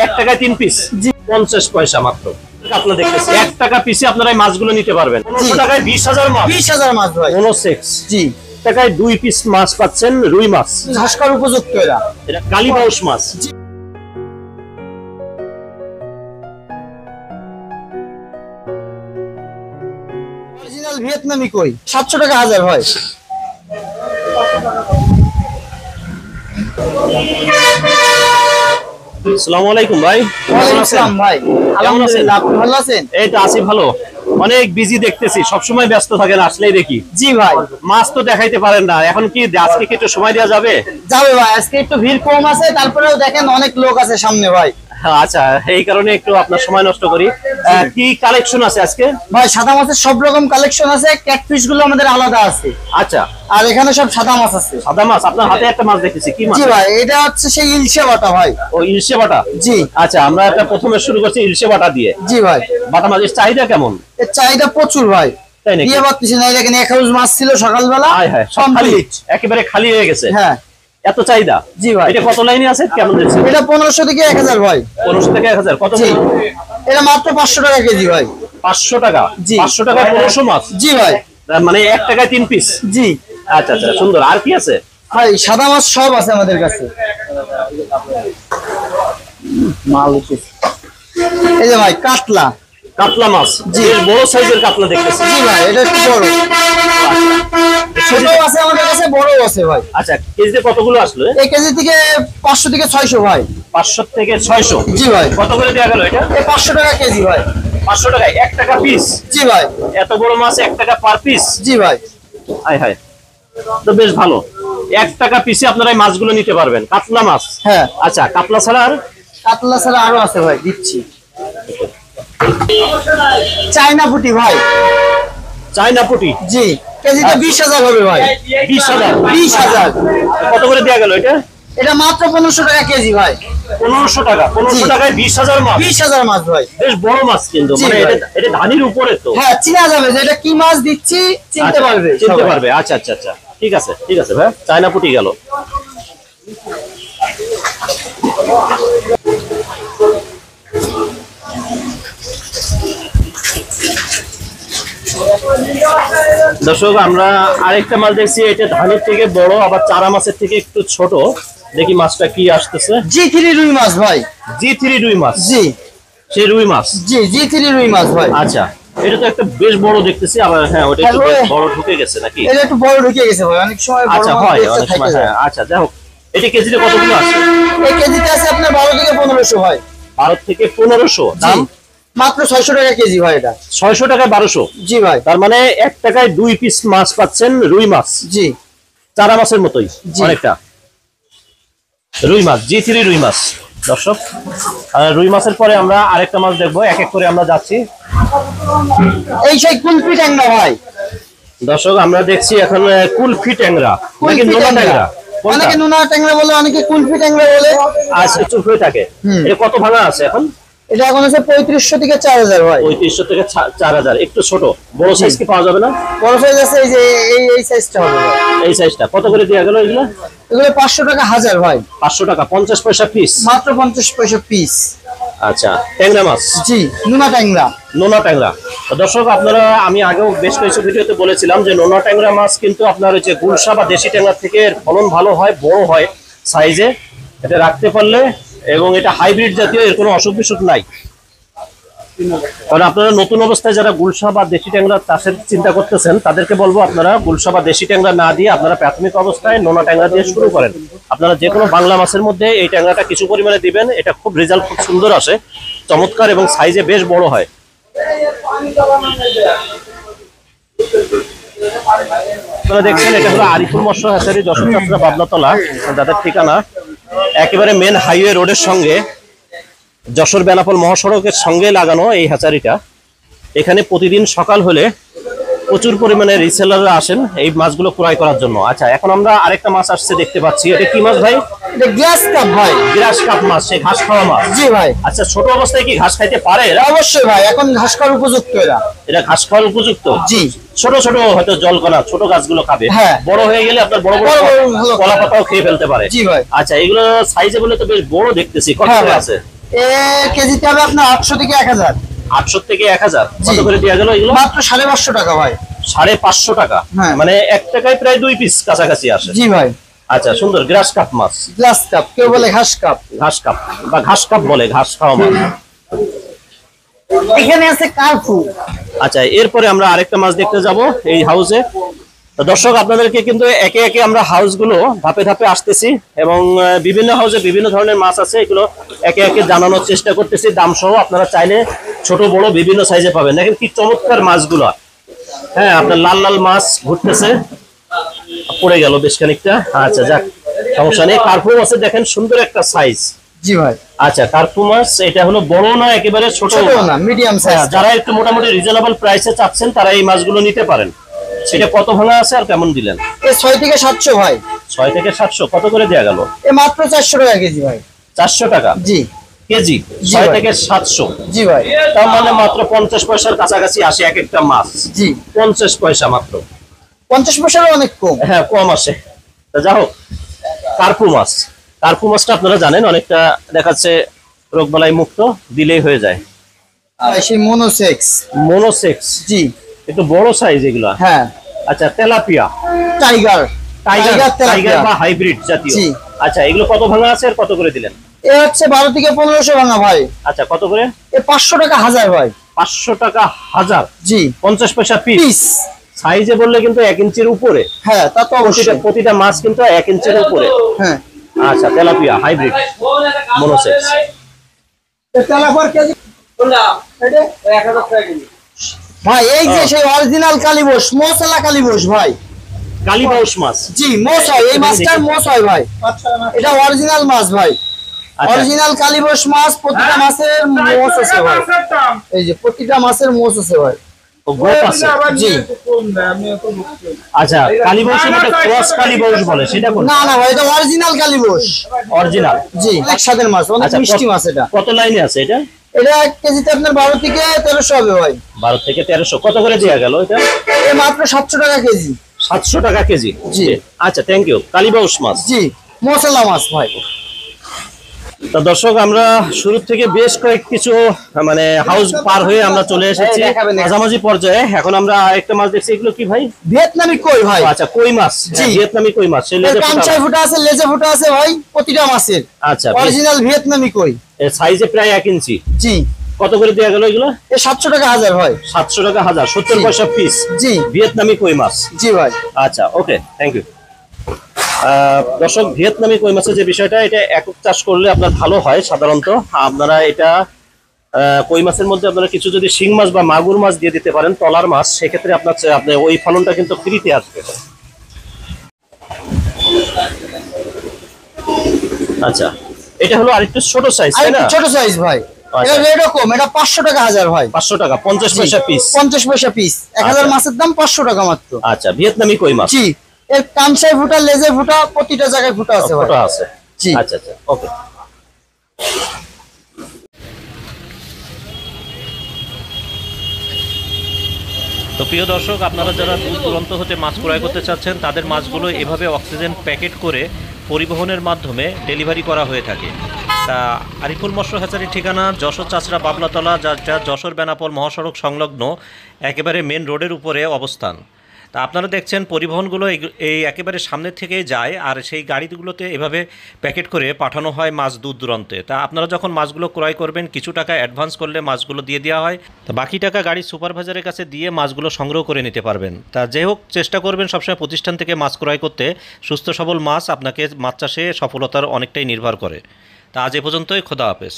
1 টাকায় 3 পিস 50 পয়সা মাত্র। আপনারা দেখতেছেন 1 টাকা পিসে আপনারা এই মাছগুলো নিতে পারবেন। 15 টাকায় 20000 মাছ, 20000 মাছ ভাই। 16 জি টাকায় 2 পিস মাছ পাচ্ছেন, রুই মাছ, ঘাসকার উপযুক্ত। এটা কালীবাউস মাছ। অরিজিনাল ভিয়েতনামি কই 700 টাকা হাজার হয়। আসসালামু আলাইকুম ভাই। ওয়ালাইকুম আসসালাম ভাই। আলহামদুলিল্লাহ, আপনি ভালো আছেন? এই তো আছি ভালো। অনেক বিজি দেখতেছি, সব সময় ব্যস্ত থাকেন, আসলেই দেখি। জি ভাই। মাছ তো দেখাইতে পারেন না, এখন কি আজকে কি একটু সময় দেওয়া যাবে? যাবে ভাই, আজকে একটু ভিড় কম আছে, তারপরেও দেখেন অনেক লোক আছে সামনে ভাই। আচ্ছা, এই কারণে একটু আপনার সময় নষ্ট করি। কি কালেকশন আছে আজকে? ভাই সাদা মাছের সব রকম কালেকশন আছে, ক্যাটফিশ গুলো আমাদের আলাদা আছে। আচ্ছা, আর এখানে সব সাদা মাছ আছে। সাদা মাছ। আপনার হাতে একটা মাছ দেখতেছি, কি মাছ? জি ভাই, এটা হচ্ছে সেই ইলশে বাটা ভাই। ও, ইলশে বাটা। জি আচ্ছা, আমরা একটা প্রথমে শুরু করছি ইলশে বাটা দিয়ে। জি ভাই। বাটা মাছের চাহিদা কেমন? এর চাহিদা প্রচুর ভাই। তাই নাকি? দিয়ে পাচ্ছি না, দেখেন এক হাউস মাছ ছিল সকালবেলা, হায় হায়, সব খালি, কমপ্লিট একেবারে খালি হয়ে গেছে। হ্যাঁ এত চাহিদা? জি ভাই। এটা কত লাইনে আছে, কেমন দিচ্ছে? এটা 1500 থেকে 1000 ভাই। 1500 থেকে 1000 কত? জি, এটা মাত্র 500 টাকা কেজি ভাই। 500 টাকা? জি। 500 টাকায় 1500 মাছ? জি ভাই। তার মানে 1 টাকায় 3 পিস? জি আচ্ছা আচ্ছা, সুন্দর। আর কি আছে ভাই? সাদা মাছ সব আছে আমাদের কাছে। মাল এই যে ভাই কাতলা। কাতলা মাছ? জি। বেশ বড় সাইজের কাতলা দেখতেছি। জি ভাই, এটা একটু বড়। ছোট আছে আমাদের কাছে, বড়ও আছে ভাই। আচ্ছা, কেজিতে কতগুলো আসলো? এই কেজি থেকে 500 থেকে 600 ভাই। 500 থেকে 600? জি ভাই। কত করে দেওয়া গেল এটা? এই 500 টাকা কেজি ভাই। 500 টাকায় 1 টাকা পিস? জি ভাই। এত বড় মাছ 1 টাকা পার পিস? জি ভাই। হায় হায়, তো বেশ ভালো। 1 টাকা পিসে আপনারা এই মাছগুলো নিতে পারবেন। কাতলা মাছ? হ্যাঁ। আচ্ছা, কাতলা ছাড়া আর? কাতলা ছাড়া আরো আছে ভাই, দিচ্ছি। চায়না পুঁটি ভাই। চায়না পুঁটি? জি, কেজিতে 20000 হবে ভাই। 20000? 20000। কত করে দেওয়া গেল এটা? এটা মাত্র 1500 টাকা কেজি ভাই। 1500 টাকা? 1500 টাকায় 20000 মাছ? 20000 মাছ ভাই। বেশ বড় মাছ কিন্তু, জি মানে ভাই। এটা ধানির উপরে তো। হ্যাঁ, চিনা যাবে যে এটা কি মাছ দিচ্ছি, চিনতে আচ্ছা, পারবে, চিনতে সবাই। পারবে। আচ্ছা আচ্ছা আচ্ছা, ঠিক আছে ঠিক আছে ভাই। চায়না পুঁটি গেল। দর্শক, আমরা আরেকটা মাছ দেখছি, এটা ধানের থেকে বড়, আবার চারা মাছের থেকে একটু ছোট। দেখি মাছটা কি আসতেছে। G3 রুই মাছ ভাই। G3 রুই মাছ? জি, সেই রুই মাছ? জি G3 রুই মাছ ভাই। আচ্ছা, এটা তো একটা বেশ বড় দেখতেছি। আবার হ্যাঁ, ওটা একটু বেশ বড় ঢুকে গেছে নাকি? এটা একটু বড় ঢুকে গেছে ভাই, অনেক সময় বড় আচ্ছা, মাছ হয় দেখতে অনেক সময়। থাকে যায়। হ্যাঁ, আচ্ছা, যাই হোক। এটা কেজিতে কতগুলো আছে? এই কেজিতে আছে আপনার 12 থেকে 1500 ভাই। 12 থেকে 1500? দাম মাত্র 600 টাকা কেজি ভাই এটা। 600 টাকায় 1200? জি ভাই। তার মানে 1 টাকায় 2 পিস মাছ পাচ্ছেন, রুই মাছ। জি, চারা মাছের মতোই জি। অনেকটা। রুই মাছ, G3 রুই মাছ। দর্শক, রুই মাছের পরে আমরা আরেকটা মাছ দেখবো, এক এক করে আমরা যাচ্ছি। এই সেই কুলফি ট্যাংরা ভাই। দর্শক, আমরা দেখছি এখন কুলফি ট্যাংরা নাকি কুলফি নোনা ট্যাংরা। ট্যাংরা? অনেকে নোনা ট্যাংরা বলে, অনেকে কুলফি ট্যাংরা বলে। আচ্ছা, চুপ হয়ে থাকে। এটা কত ভাঙা আছে এখন? এটা এখন আছে 3500 থেকে 4000 ভাই। 3500 থেকে 4000। একটু ছোট, বড় সাইজ কি পাওয়া যাবে না? বড় সাইজ আছে, এই যে এই সাইজটা হবে ভাই। এই সাইজটা কত করে দেওয়া গেল এগুলো? এগুলো 500 টাকা হাজার ভাই। 500 টাকা, 50 পয়সা পিস? মাত্র 50 পয়সা পিস। আচ্ছা, ট্যাংরা মাছ? জি, নোনা ট্যাংরা। নোনা ট্যাংরা। দর্শক, আপনারা, আমি আগেও বেশ কিছু ভিডিওতে বলেছিলাম যে নোনা ট্যাংরা মাছ কিন্তু আপনার হচ্ছে গুলশা বা দেশি ট্যাংরা থেকে ফলন ভালো হয়, বড় হয় সাইজে। এটা রাখতে পারলে, এবং এটা হাইব্রিড জাতীয়, এর কোনো অসুখ বিসুখ নাই। কারণ আপনারা নতুন অবস্থায় যারা গুলশা বা দেশি ট্যাংরা চাষের চিন্তা করতেছেন, তাদেরকে বলবো আপনারা গুলশা বা দেশি ট্যাংরা না দিয়ে আপনারা প্রাথমিক অবস্থায় নোনা ট্যাংরা দিয়ে শুরু করেন। আপনারা যে কোনো বাংলা মাছের মধ্যে এই ট্যাংরাটা কিছু পরিমাণে দিবেন, এটা খুব রেজাল্ট খুব সুন্দর আসে, চমৎকার, এবং সাইজে বেশ বড় হয়। আপনারা দেখছেন, এটা হলো আরিফুল মৎস্য হ্যাচারি, যশোর চাষরা বাবলাতলা, যাদের ঠিকানা একেবারে মেন হাইওয়ে রোডের সঙ্গে, যশোর বেনাপোল মহাসড়কের সঙ্গে লাগানো এই হ্যাচারিটা। এখানে প্রতিদিন সকাল হলে প্রচুর পরিমাণে রিসেলাররা আসেন এই মাছগুলো ক্রয় করার জন্য। আচ্ছা, এখন আমরা আরেকটা মাছ আসছে দেখতে পাচ্ছি। এটা কি মাছ ভাই? এটা গ্লাস কাপ ভাই। গ্রাস কাপ মাছ, সেই ঘাস খাওয়া মাছ? জি ভাই। আচ্ছা, ছোট অবস্থায় কি ঘাস খাইতে পারে? অবশ্যই ভাই, এখন ঘাস খাওয়ার উপযুক্ত এরা। এটা ঘাস খাওয়ার উপযুক্ত? জি। ছোট ছোট হয়তো জলকণা, ছোট গাছগুলো খাবে। হ্যাঁ। বড় হয়ে গেলে আপনার বড় বড় কলা পাতাও খেয়ে ফেলতে পারে। জি ভাই। আচ্ছা, এগুলো সাইজে বলে তো বেশ বড় দেখতেছি। কত হ্যাঁ করে ভাই। আছে? এ কেজিতে হবে আপনার 800 থেকে 1000। 800 থেকে 1000 কত জি। করে দেওয়া গেল এগুলো? মাত্র 550 টাকা ভাই। 550 টাকা, হ্যাঁ। মানে 1 টাকায় প্রায় 2 পিস কাছাকাছি আসে। জি ভাই। আচ্ছা, সুন্দর গ্রাস কাপ মাছ, গ্লাস কাপ, কেউ বলে ঘাস কাপ। ঘাস কাপ বা ঘাস কাপ বলে, ঘাস খাওয়া মাছ। এখানে আছে কার্পু। আচ্ছা, এরপরে আমরা আরেকটা মাছ দেখতে যাব এই হাউসে। তো দর্শক, আপনাদেরকে কিন্তু একে একে আমরা হাউসগুলো ধাপে ধাপে আসতেছি এবং বিভিন্ন হাউসে বিভিন্ন ধরনের মাছ আছে, এগুলো একে একে জানানোর চেষ্টা করতেছি। দাম সহ আপনারা চাইলে ছোট বড় বিভিন্ন সাইজে পাবেন। দেখেন কি চমৎকার মাছগুলো। হ্যাঁ, আপনার লাল লাল মাছ ঘুরতেছে, পড়ে গেল বেশ খানিকটা। আচ্ছা, যাক, সমস্যা নেই। কার্পু মাছের দেখেন সুন্দর একটা সাইজ। জি ভাই। আচ্ছা, কার্পু মাছ এটা হলো বড় না, একেবারে ছোট ছোট না, মিডিয়াম সাইজ। যারা একটু মোটামুটি রিজনেবল প্রাইসে চাচ্ছেন তারা এই মাছগুলো নিতে পারেন। সেটা কত ভাঙা আছে আর কেমন দিলেন? এ 6 থেকে 700 ভাই। 6 থেকে 700 কত করে দেয়া গেল? এ মাত্র 400 টাকা কেজি ভাই। 400 টাকা জি কেজি, জি 6 ভাই। থেকে 700, জি ভাই। তার মানে মাত্র 50 পয়সার কাছাকাছি আসে এক একটা মাছ। জি 50 পয়সা মাত্র। 50 পয়সারও অনেক কম। হ্যাঁ, কম আসে। তা যা হোক, কার্পু মাছ, কার্পু মাছটা আপনারা জানেন অনেকটা দেখাচ্ছে রোগবালাই মুক্ত, দিলেই হয়ে যায়। আর সেই মনোসেক্স। মোনোসেক্স, জি একটু বড় সাইজ এগুলা। হ্যাঁ। আচ্ছা, tilapia, tiger. Tiger, tiger tilapia. বা হাইব্রিড জাতীয়। জি। আচ্ছা, এগুলো কত ভাঙা আছে আর কত করে দিলেন? এ হচ্ছে 12 থেকে 1500 ভাঙা ভাই। আচ্ছা, কত করে? এ 500 টাকা হাজার ভাই। 500 টাকা হাজার, জি 50 পয়সা পিস। পিস। সাইজে বললে কিন্তু 1 ইঞ্চির উপরে। হ্যাঁ তা তো অবশ্যই। প্রতিটা মাছ কিন্তু 1 ইঞ্চির উপরে। হ্যাঁ। আচ্ছা, তেলাপিয়া হাইব্রিড মোনোসেক্স। তেলাপিয়ার কেজি ভাই। এই যে সেই অরিজিনাল কালীবোস, মশলা কালীবোস ভাই। কালীবাউস মাছ। জি মোষ হয়, এই মাছটার মোষ হয় ভাই। এটা অরিজিনাল মাছ ভাই। আচ্ছা, অরিজিনাল কালীবোস মাছ। প্রতিটা মাছের মোষ আছে ভাই। এই যে প্রতিটা মাছের মোষ আছে ভাই। ও গোপ আছে। জি। আচ্ছা, কালীবাউসের মধ্যে ক্রস কালীবাউস বলে, সেটা কোন? না না ভাই, এটা অরিজিনাল কালীবোস। অরিজিনাল। জি, অনেক স্বাদের মাছ, অনেক আচ্ছা, মিষ্টি মাছ। এটা কত লাইনে আছে এটা? এটা কেজিতে আপনার 12 থেকে 1300 হবে ভাই। 12 থেকে 1300 কত করে দেয়া গেল এটা? এ মাত্র 700 টাকা কেজি। 700 টাকা কেজি। জি। আচ্ছা, থ্যাংক ইউ। কালীবাউস মাছ। জি মশলা মাছ ভাই। তো দর্শক, আমরা শুরু থেকে বেশ কিছু মানে হাউস পার হয়ে আমরা চলে এসেছি দেখাবেন। মাঝামাঝি পর্যায়ে। এখন আমরা একটা মাছ দেখছি, এগুলো কি ভাই? ভিয়েতনামি কই ভাই। আচ্ছা, কই মাছ। জি। ভিয়েতনামি কই মাছ। সেই লেজে কাঞ্চাই ফুটা আছে, লেজে ফুটা আছে ভাই প্রতিটা মাছের। আচ্ছা, অরিজিনাল ভিয়েতনামি কই। সাইজে প্রায় 1 ইঞ্চি। জি। কত করে দেয়া গেল এগুলো? এ 700 টাকা হাজার ভাই। 700 টাকা হাজার, 70 জি। পয়সা পিস। জি ভিয়েতনামি কই মাছ। জি ভাই। আচ্ছা, ওকে, থ্যাংক ইউ। দর্শক, ভিয়েতনামি কই মাছের যে বিষয়টা, এটা একক চাষ করলে আপনার ভালো হয়। সাধারণত আপনারা এটা কই মাছের মধ্যে আপনারা কিছু যদি শিং মাছ বা মাগুর মাছ দিয়ে দিতে পারেন, তলার মাছ, সেক্ষেত্রে আপনার ওই ফলনটা কিন্তু ফ্রিতে আসবে। আচ্ছা, এটা হলো আরেকটু ছোট সাইজ, তাই না? ছোট সাইজ ভাই। আচ্ছা। এটা এরকম, এটা 500 টাকা হাজার ভাই। 500 টাকা, 50 পয়সা পিস। 50 পয়সা পিস। 1000 আচ্ছা। মাছের দাম 500 টাকা মাত্র। আচ্ছা, ভিয়েতনামি কই মাছ। জি। এর কাঞ্চাই ফুটা, লেজে ফুটা, প্রতিটা জায়গায় ফুটা আছে ভাই। ছোট আছে। জি। আচ্ছা আচ্ছা, ওকে। তো প্রিয় দর্শক, আপনারা যারা দূর দূরান্ত হতে মাছ ক্রয় করতে চাচ্ছেন, তাদের মাছগুলো এভাবে অক্সিজেন প্যাকেট করে পরিবহনের মাধ্যমে ডেলিভারি করা হয়ে থাকে। তা আরিফুল মৎস্য হ্যাচারির ঠিকানা যশোর চাচড়া বাবলাতলা, যা যশোর বেনাপোল মহাসড়ক সংলগ্ন একেবারে মেন রোডের উপরে অবস্থান। তা আপনারা দেখছেন পরিবহনগুলো এই একেবারে সামনে থেকেই যায়, আর সেই গাড়িগুলোতে এভাবে প্যাকেট করে পাঠানো হয় মাছ দূর দূরান্তে। তা আপনারা যখন মাছগুলো ক্রয় করবেন, কিছু টাকা অ্যাডভান্স করলে মাছগুলো দিয়ে দেওয়া হয়। তা বাকি টাকা গাড়ির সুপারভাইজারের কাছে দিয়ে মাছগুলো সংগ্রহ করে নিতে পারবেন। তা যাই হোক, চেষ্টা করবেন সবসময় প্রতিষ্ঠান থেকে মাছ ক্রয় করতে। সুস্থ সবল মাছ আপনাকে মাছ চাষে সফলতার অনেকটাই নির্ভর করে। তা আজ এ পর্যন্তই। খোদা হাফেজ।